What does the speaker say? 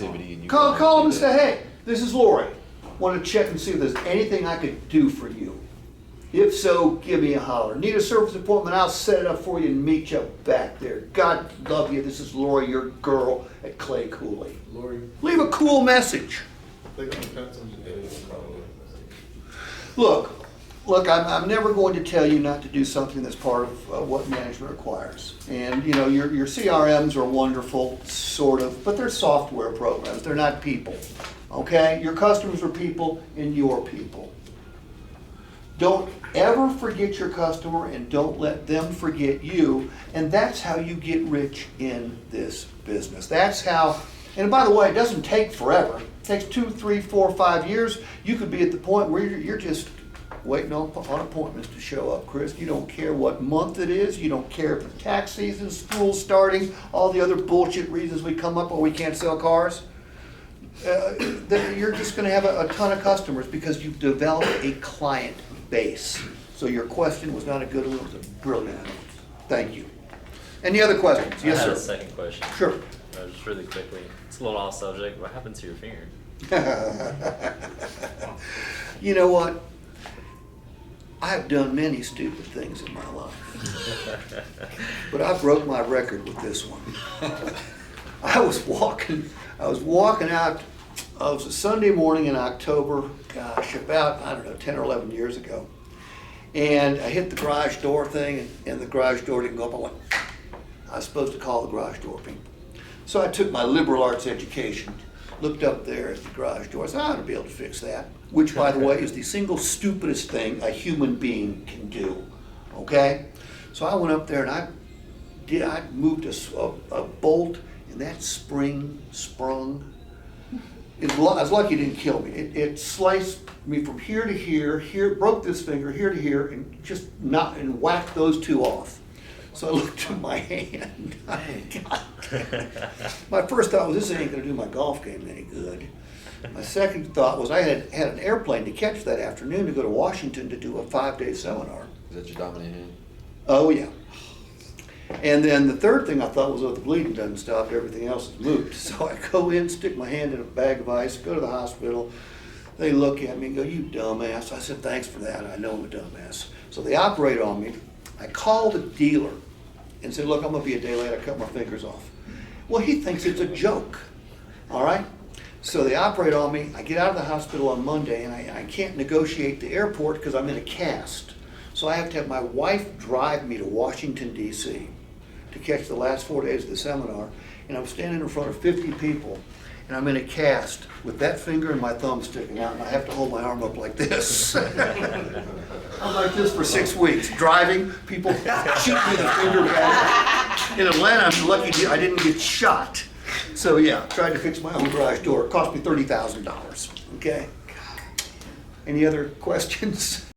activity and you Call them and do say, that. hey, this is Lori. Want to check and see if there's anything I could do for you. If so, give me a holler. Need a service appointment, I'll set it up for you and meet you back there. God love you. This is Lori, your girl at Clay Cooley. Lori, Leave a cool message. they're gonna pencil you in. Look, I'm never going to tell you not to do something that's part of what management requires. And you know, your CRMs are wonderful, sort of, but they're software programs. They're not people. Okay? Your customers are people and you're people. Don't ever forget your customer and don't let them forget you. And that's how you get rich in this business. That's how, and by the way, it doesn't take forever. It takes 2, 3, 4, 5 years. You could be at the point where you're just waiting on appointments to show up, Chris. You don't care what month it is. You don't care if it's tax season, school's starting, all the other bullshit reasons we come up or we can't sell cars. You're just going to have a ton of customers because you've developed a client base. So your question was not a good one, it was a brilliant one. Thank you. Any other questions? Yes, I had a sir. second question. Sure. Just really quickly. It's a little off subject. What happened to your finger? You know what? I've done many stupid things in my life, but I broke my record with this one. I was walking out, it was a Sunday morning in October, gosh, about, I don't know, 10 or 11 years ago. And I hit the garage door thing and the garage door didn't go up. I went, I was supposed to call the garage door people. So I took my liberal arts education, looked up there at the garage door, I said, I ought to be able to fix that. Which, by the way, is the single stupidest thing a human being can do, okay? So I went up there and I moved a bolt and that spring sprung. I was lucky it didn't kill me. It sliced me from here to here, broke this finger, here to here, and just and whacked those two off. So I looked at my hand. My first thought was, this ain't gonna do my golf game any good. My second thought was I had an airplane to catch that afternoon to go to Washington to do a 5-day seminar. Is that your dominant hand? Oh, yeah. And then the third thing I thought was, oh, the bleeding doesn't stop, everything else is moved. So I go in, stick my hand in a bag of ice, go to the hospital. They look at me and go, you dumbass. I said, thanks for that. I know I'm a dumbass. So they operate on me. I called the dealer and said, look, I'm going to be a day late. I cut my fingers off. Well, he thinks it's a joke. All right? So they operate on me. I get out of the hospital on Monday and I can't negotiate the airport because I'm in a cast. So I have to have my wife drive me to Washington, D.C. to catch the last 4 days of the seminar. And I'm standing in front of 50 people and I'm in a cast with that finger and my thumb sticking out and I have to hold my arm up like this. I'm like this for 6 weeks, driving, people shoot me the finger back. In Atlanta, I'm lucky I didn't get shot. So yeah, tried to fix my own garage door. It cost me $30,000, okay? Any other questions?